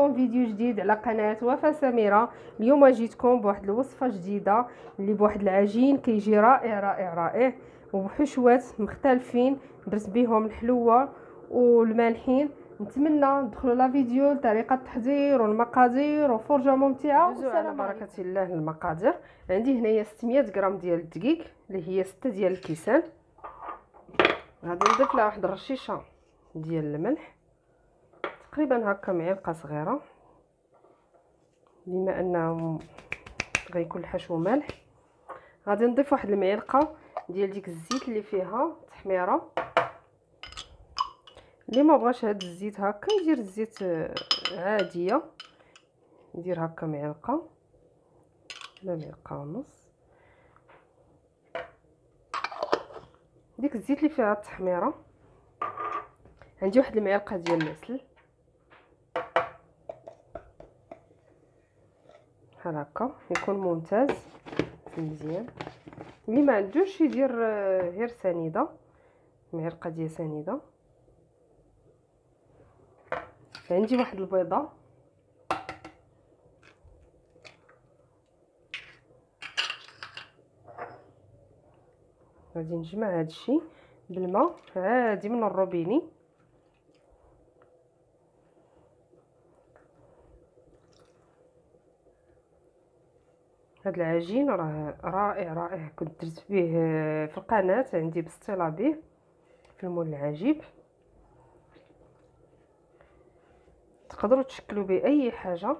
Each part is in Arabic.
بكم فيديو جديد على قناه وفاء سميره. اليوم جيتكم بواحد الوصفه جديده اللي بواحد العجين كيجي رائع رائع رائع وبحشوات مختلفين درت بهم الحلوه والمالحين. نتمنى تدخلوا لا فيديو لطريقه التحضير والمقادير وفرجه ممتعه. والسلام بركه الله. المقادير عندي هنايا 600 غرام ديال الدقيق اللي هي 6 ديال الكيسان. غادي نضيف لها واحد الرشيشه ديال الملح، تقريبا هكا معلقه صغيره، بما انه غيكون الحشو مالح. غادي نضيف واحد المعلقه ديال ديك الزيت اللي فيها تحميره. اللي ما بغاش هاد الزيت هكا يدير الزيت عاديه، ندير هكا معلقه ولا معلقه ونص. ديك الزيت اللي فيها التحميره. عندي واحد المعلقه ديال العسل بحال هكا، يكون ممتاز مزيان. اللي ما عندوش يدير غير سنيده، معلقه ديال سنيده. عندي واحد البيضه، غادي نجمع هادشي بالماء عادي من الروبيني. هاد العجين راه رائع رائع، كنت درت به في القناه عندي باستيلا به في المول العجيب. تقدروا تشكلوا به اي حاجه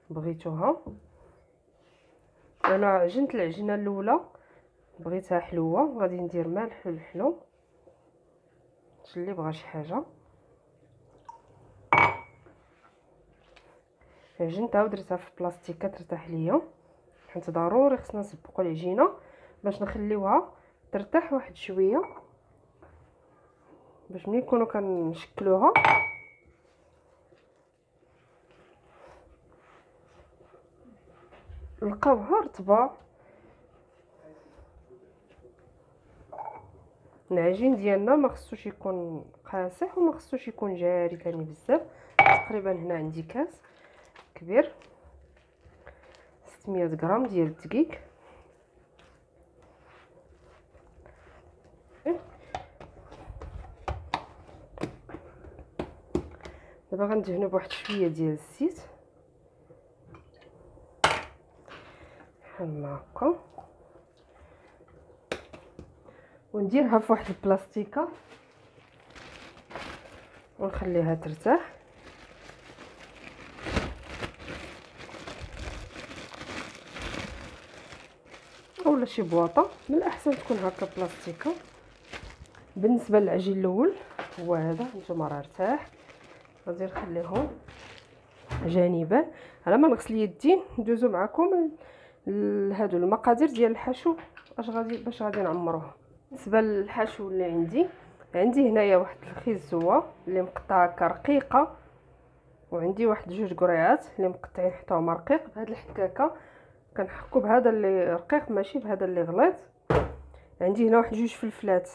بغيتوها. انا عجنت العجينه الاولى بغيتها حلوه، غادي ندير ملح الحلو اللي بغى شي حاجه. عجنتها ودرتها في بلاستيكه ترتاح ليا، حيت ضروري خصنا نسبقوا العجينه باش نخليوها ترتاح واحد شويه، باش ملي نكونوا كنشكلوها نلقاوها رطبه. العجين ديالنا ما خصوش يكون قاصح وما خصوش يكون جاري ثاني بزاف. تقريبا هنا عندي كاس كبير 600 غرام ديال الدقيق. دابا غندهنو بواحد شويه ديال الزيت بحال هكا، ونديرها في واحد البلاستيكه ونخليها ترتاح. اولا شي بواطه، من الاحسن تكون هكا بلاستيكه. بالنسبه للعجين الاول هو هذا، نتوما راه ارتاح. غادي نخليهم جانبا على ما نغسل يدي. ندوزو معكم لهادو المقادير ديال الحشو باش غادي نعمروه. بالنسبه للحشو اللي عندي هنايا واحد الخيزوه اللي مقطعه هكا رقيقه، وعندي واحد جوج قريعات اللي مقطعين حتى هما رقيق بهاد الحكاكه. كنحكو بهذا اللي رقيق ماشي بهذا اللي غليظ. عندي هنا واحد جوج فلفلات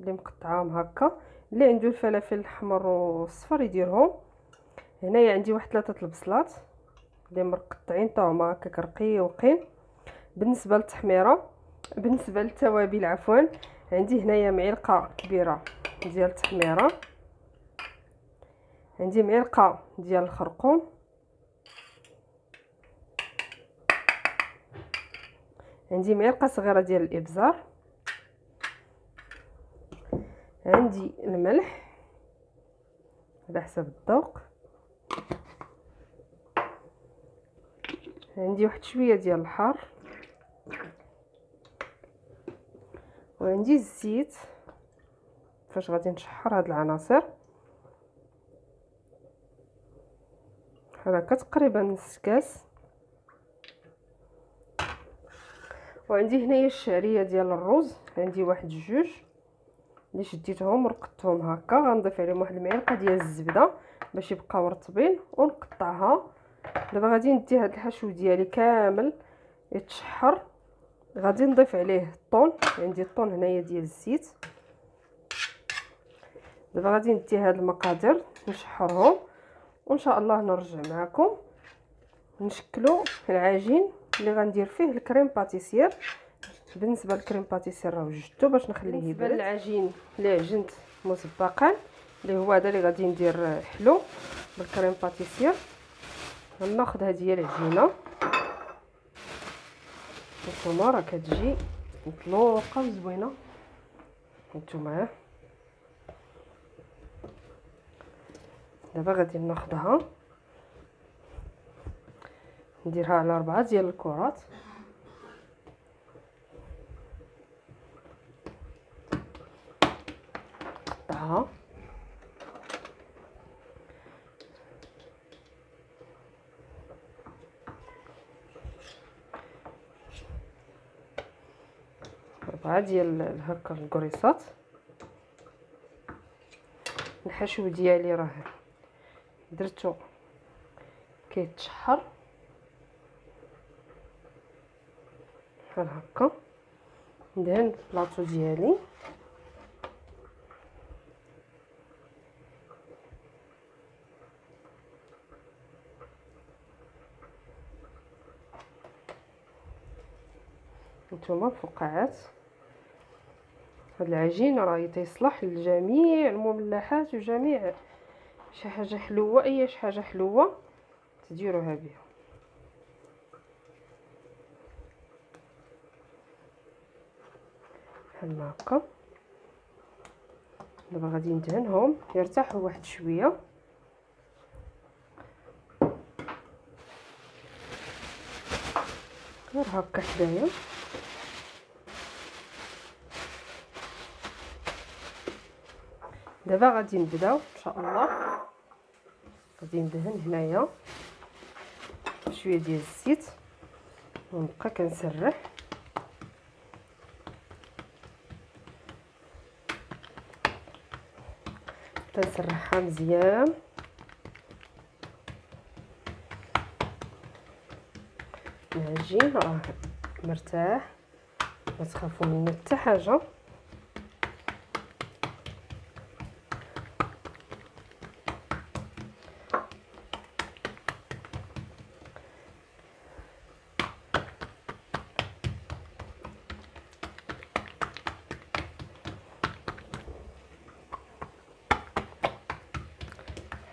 اللي مقطعاهم هكا، اللي عنده الفلافل الاحمر والصفر يديرهم. هنايا عندي واحد 3 البصلات اللي مقطعين حتى هما هكا رقيقين. بالنسبه للتوابل عفوا، عندي هنايا معلقه كبيره ديال التحميره، عندي معلقه ديال الخرقوم، عندي معلقه صغيره ديال الابزار، عندي الملح على حسب الذوق، عندي واحد شويه ديال الحار، وعندي الزيت فاش غادي نشحر هاد العناصر بحال هكا تقريبا نص كاس. وعندي هنايا الشعريه ديال الرز، عندي واحد جوج اللي شديتهم ورقدتهم هكا. غنضيف عليهم واحد المعلقه ديال الزبده باش يبقاو رطبين ونقطعها. دابا غادي ندي هاد الحشو ديالي كامل يتشحر. غادي نضيف عليه الطون، عندي الطون هنايا ديال الزيت. دابا غادي ندي هاد المقادير نشحرهم وان شاء الله نرجع معكم نشكلوا العجين اللي غندير فيه الكريم باتيسير. بالنسبه للكريم باتيسير راه وجدته باش نخليه يبرد. بالنسبه للعجين اللي عجنت مسبقا اللي هو هذا اللي غادي ندير حلو بالكريم باتيسير، غناخذ هذه هي العجينه. نتوما راه كتجي مطلوقه وزوينه نتوما. دابا غادي ناخذها نديرها على 4 ديال الكرات. نقطعها ربعة ديال هكا الكريسات. الحشو ديالي راه درتو كيتشحر بحال هكا. ندهن البلاطو ديالي نتوما فقاعات. هاد العجين راه تيصلح لجميع المملحات وجميع شي حاجه حلوه، اي شي حاجه حلوه تديروها بها. بحال هكا. دابا غادي ندهنهم يرتاحوا واحد شويه. غير هكا حدايا. دابا غادي نبداو ان شاء الله. غادي ندهن هنايا شويه ديال الزيت ونبقى كنسرح. تنسرحها مزيان. العجين راه مرتاح، ما تخافوا منه حتى حاجه.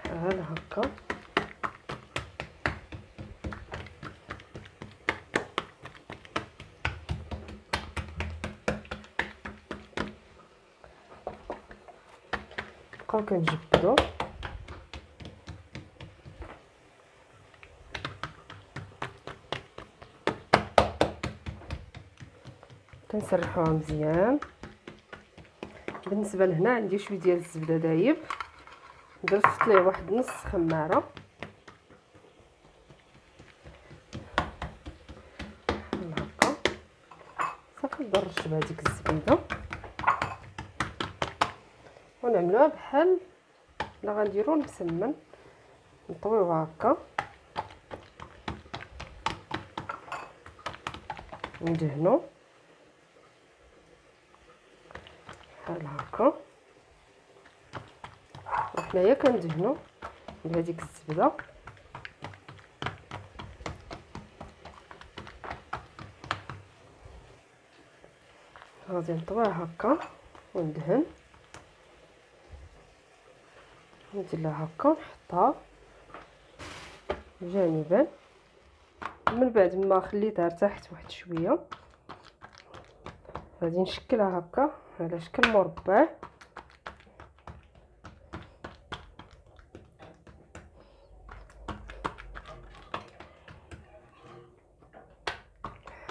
بحال هكا. نبقاو كنجبدو كنسرحوها مزيان. بالنسبه لهنا عندي شويه ديال الزبده دايب، درت ليه واحد نص خماره هكا. صافي نرش بهذيك الزبيده ونعملوها بحال لا غنديرو المسمن. نطويوها هكا وندهنو بحال هكا. وحنايا كندهنو بهذيك الزبده. غادي نطويها هكا وندهن ندير لها هكا نحطها جانبا. من بعد ما خليتها ارتاحت واحد شويه غادي نشكلها هكا على شكل مربع.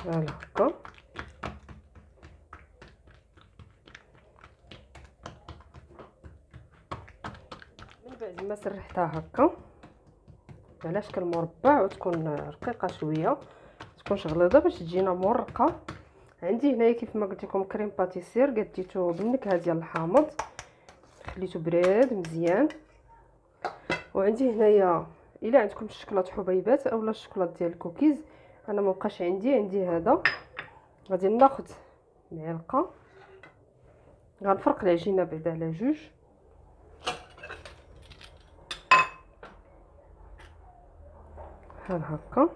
بحال هكا. من بعد ما سرحتها هكا على شكل مربع وتكون رقيقه شويه، تكونش غليظه باش تجينا مرقه. عندي هنايا كيف ما قلت لكم كريم باتيسير قديته بالنكهه ديال الحامض، خليته براد مزيان. وعندي هنايا الا عندكم الشكلاط حبيبات اولا الشكلاط ديال الكوكيز، انا ما بقاش عندي هذا. غادي ناخذ معلقه، غنفرق العجينه بعدا على جوج بحال هكا.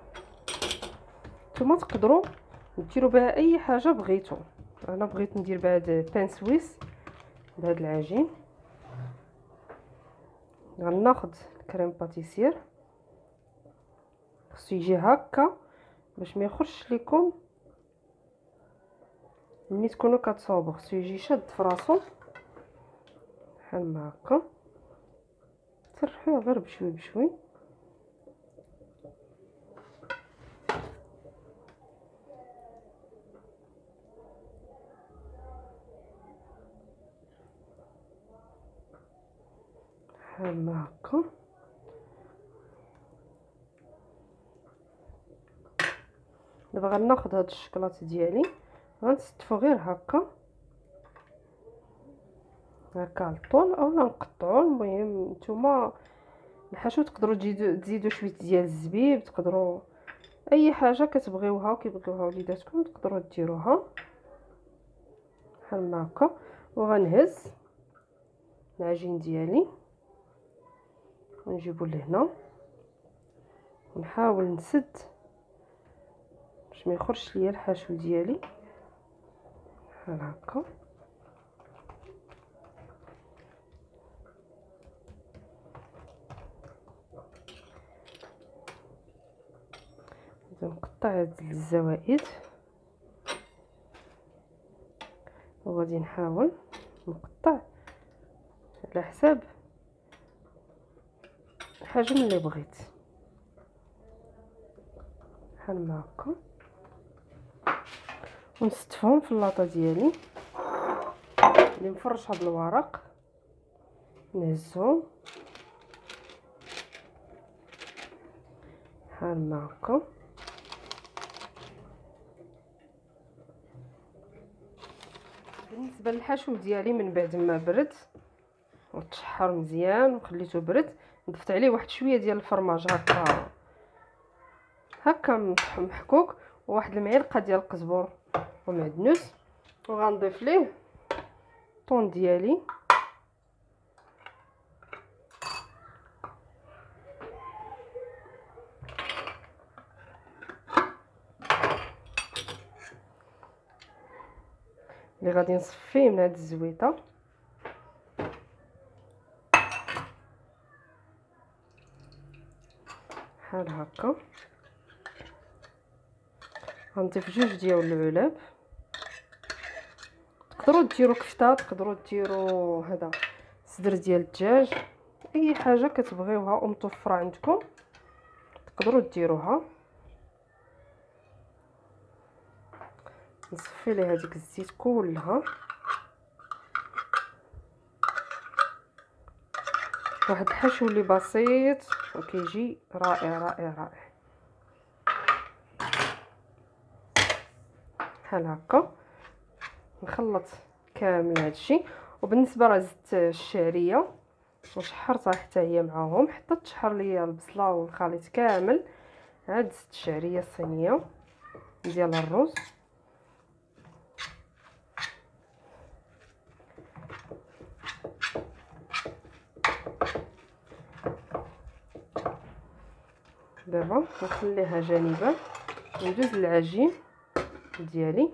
نتوما تقدروا ديروا بها اي حاجه بغيتو. انا بغيت ندير بهذا بان سويس بهذا العجين. غناخذ الكريم باتيسير، خصو يجي هكا باش ما يخرجش لكم ملي تكونوا كتصاوبوا، خصو يجي شاد في راسو بحال ما هكا. ترحوه غير بشوي بشوي. بحال ما هكا. دابا غناخذ هاد الشكلاط ديالي غنستفو غير هكا هكا على الطول اولا نقطعو. المهم نتوما الحشو تقدروا تزيدوا شويه ديال الزبيب، تقدروا اي حاجه كتبغيوها وكيبغيوها وليداتكم تقدروا ديروها بحال ما هكا. وغنهز العجين ديالي ونجيبو لهنا ونحاول نسد باش ما يخرجش ليا الحشو ديالي بحال هكا. نقطع هاد الزوائد وغادي نحاول نقطع على حساب الحجم اللي بغيت بحال ما هكا. ونستفهم في اللاطه ديالي اللي مفرشه بالورق، نهزهم بحال ما هكا. بالنسبه للحشو ديالي من بعد ما برد وتشحر مزيان وخليته برد، ضفت عليه واحد شويه ديال الفرماج هكا محكوك وواحد المعلقه ديال القزبر ومعدنوس. وغنضيف ليه الطون ديالي اللي غادي نصفيه من هاد الزويته بحال هكا. غنضيف جوج ديال العلاب، تقدروا ديروا كفته، تقدروا ديروا هذا صدر ديال الدجاج، اي حاجه كتبغيوها ومتوفره عندكم تقدروا ديروها. نصفي ليه هذيك الزيت كلها. واحد الحشو اللي بسيط وكيجي رائع رائع رائع بحال هكا. نخلط كامل هادشي. وبالنسبه لزيت الشعريه وشحرتها حتى هي معاهم، حتى تشحر ليا البصله والخليط كامل. عاد زيت الشعريه الصينيه ديال الرز دابا نخليها جانبا وندوز للعجين ديالي.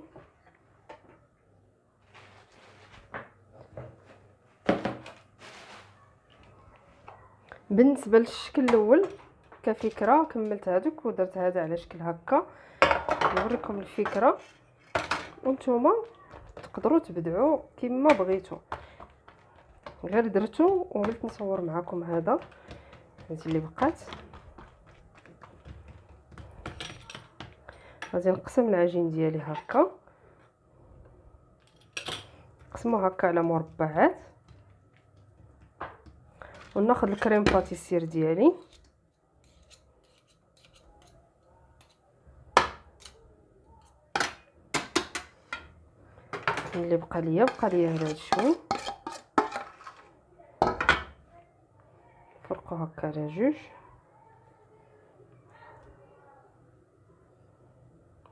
بالنسبه للشكل الاول كفكره كملت هذوك ودرت هذا على شكل هكا. نوريكم الفكره وانتم تقدروا تبدعوا كما بغيتوا. غير درتو وقلت نصور معكم هذه اللي بقات. غادي نقسم العجين ديالي هكا، نقسمو هكا على مربعات، وناخذ الكريم باتيسير ديالي اللي بقى ليا هذا شوي، فرقو هكا على جوج.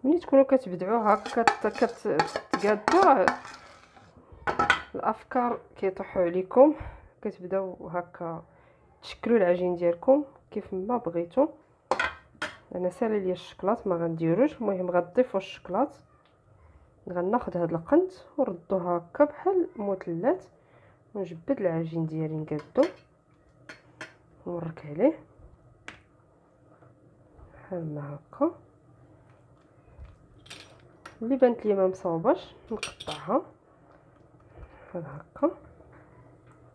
ملي تكونوا كتبدعوا هكا كتقادوا الافكار كيطيحوا عليكم، كتبداو هكا تشكلوا العجين ديالكم كيف ما بغيتوا. انا سالي ليا الشكلاط ما غنديروش. المهم غنضيفوا الشكلاط، غناخذ هذا القنت وردوها هكا بحال مثلث، ونجبد العجين ديالي نقادو ونورك عليه بحال هكا. اللي بانت لي ما مصوباش نقطعها بحال هكا،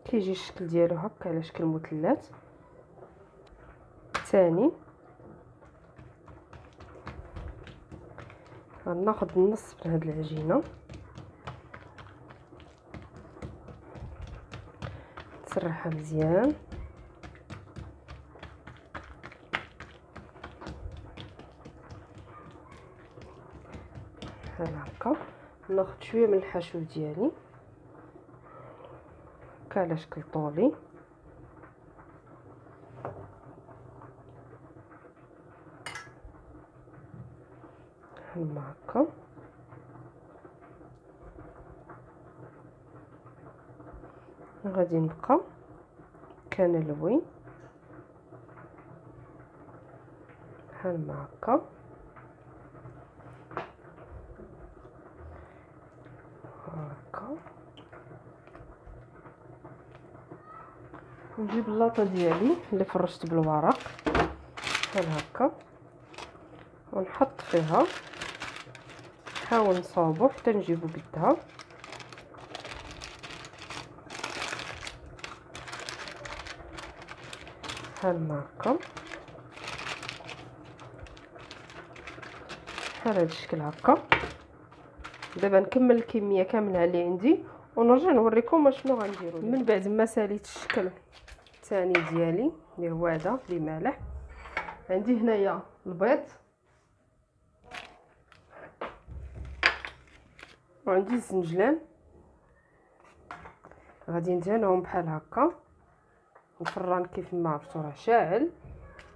كيجي الشكل ديالو هكا على شكل مثلث. ثاني غناخذ النص من هاد العجينه نسرحها مزيان، بحال هكا. ناخذ شويه من الحشو ديالي هكا على شكل طولي، بحال هكا. غادي نبقى كنلوي بحال هكا هكا. نجيب اللاطه ديالي اللي فرشت بالورق بحال هكا ونحط فيها، نحاول نصاوبو حتى نجيبو قدها بحال هكا، بحال هاد الشكل هكا. دابا نكمل الكميه كامله اللي عندي ونرجع نوريكم شنو غنديروا من بعد ما ساليت الشكل الثاني ديالي اللي هو هذا اللي مالح. عندي هنايا البيض وعندي الزنجلان، غادي ندهنهم بحال هكا. الفران كيف ما عرفتوا راه شاعل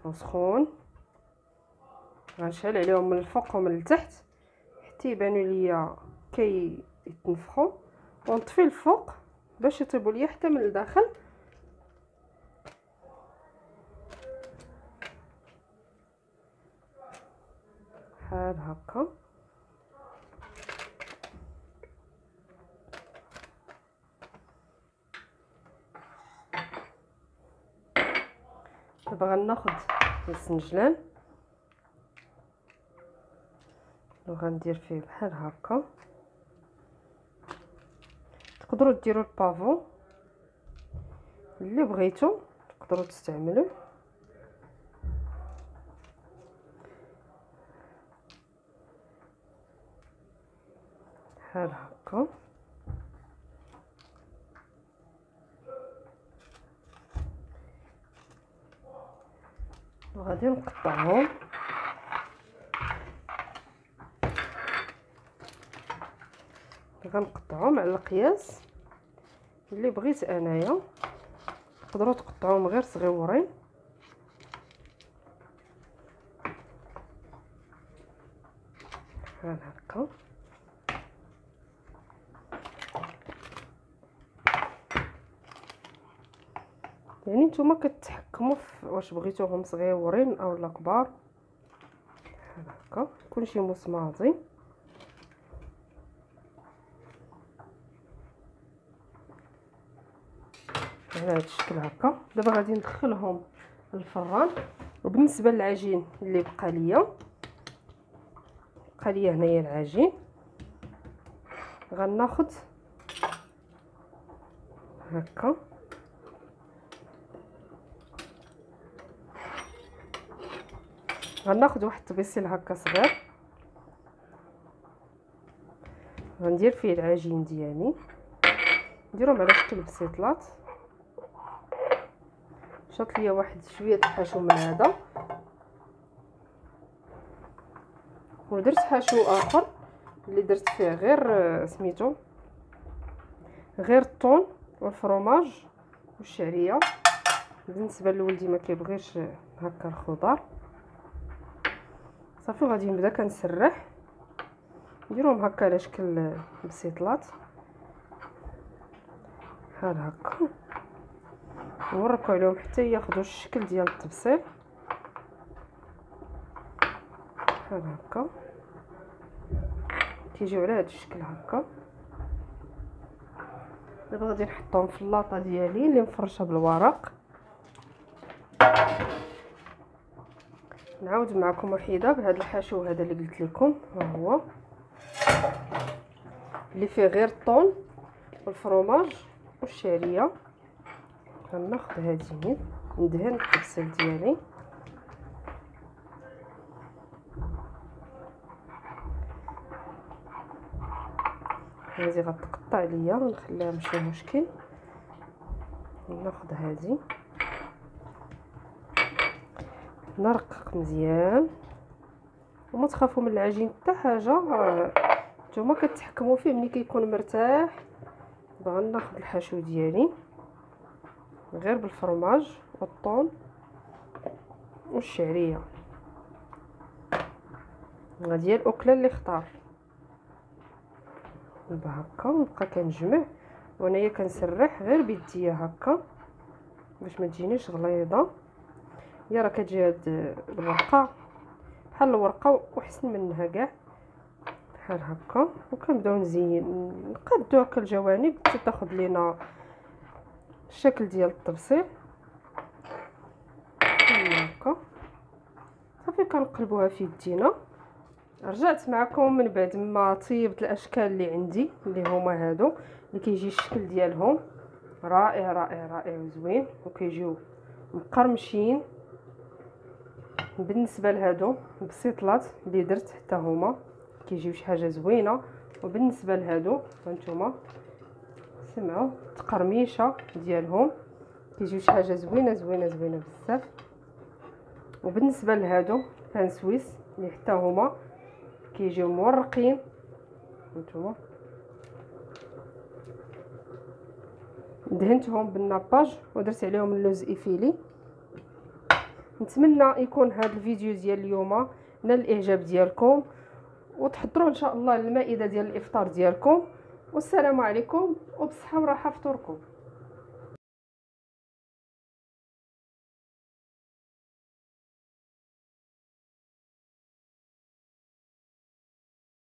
وسخون، غنشعل عليهم من الفوق ومن التحت حتى يبانوا ليا كيتنفخوا، ونطفي الفوق باش يطيبوا ليا حتى من الداخل بحال هكا. دابا غناخذ السنجلان وغندير فيه بحال هكا. تقدروا ديروا البافو اللي بغيتو، تقدروا تستعملوه بحال هكا. وغادي نقطعهم غنقطعهم على القياس اللي بغيت انايا. تقدروا تقطعوهم غير صغيورين بحال هكا. يعني نتوما كتحكموا في واش بغيتوهم صغيورين او لا كبار بحال هكا. كلشي مصماطي على هذا الشكل هكا. دابا غادي ندخلهم الفران. وبالنسبه للعجين اللي بقى ليا هنايا العجين، غناخذ هكا غناخذ واحد الطبيسيل هكا صغير، غندير فيه العجين ديالي، نديرهم على شكل بسيطلات. شاط ليا واحد شويه الحشو من هذا، ودرت حشو اخر اللي درت فيه غير سميتو غير الطون والفرomاج والشعريه. بالنسبه لولدي ما كيبغيش هكا الخضار. صافي غادي نبدا كنسرح، نديرهم هكا على شكل بسيطلات بحال هكا، نوركو عليهم حتى ياخذوا الشكل ديال الطبسيل بحال هكا، كيجيو على هذا الشكل هكا. دابا غادي نحطهم في اللاطه ديالي اللي مفرشه بالورق. نعاود معكم وحيده بهذا الحشو هذا اللي قلت لكم، ها هو اللي فيه غير الطون والفرomاج والشعريه. غناخذ هذه ندهن الطبسيل ديالي. هذه غتقطع ليا ونخليها ماشي مشكل. ناخذ هذه نرقق مزيان، وما تخافوا من العجين حتى حاجه، نتوما كتحكموا فيه ملي كيكون مرتاح. باغا ناخذ الحشو ديالي غير بالفرماج والطون والشعريه، هذه الاكله اللي اختار. بهكا نبقى كنجمع، وانايا كنسرح غير بيديا هكا باش ما تجينيش غليظه. هي راه كتجي هاد الورقه بحال الورقه وحسن منها كاع بحال هكا. وكنبداو نزين نقادو هكا الجوانب حتى تاخذ لينا الشكل ديال الطبسيل هكا. صافي كنقلبوها في يدينا. رجعت معكم من بعد ما طيبت الاشكال اللي عندي اللي هما هادو اللي كيجي الشكل ديالهم رائع رائع رائع وزوين، وكيجيو مقرمشين. بالنسبه لهادو بسيطلات اللي درت حتى هما كيجيو شي حاجه زوينه. وبالنسبه لهادو هانتوما سمعوا التقرميشه ديالهم كيجيو شي حاجه زوينه زوينه زوينه بزاف. وبالنسبه لهادو بان سويس اللي حتى هما كيجيو مورقين هانتوما. دهنتهم بالناباج ودرت عليهم اللوز ايفيلي. نتمنى يكون هذا الفيديو ديال اليوم نال الاعجاب ديالكم، وتحضروا ان شاء الله المائده ديال الافطار ديالكم. والسلام عليكم وبصحه وراحه فطوركم.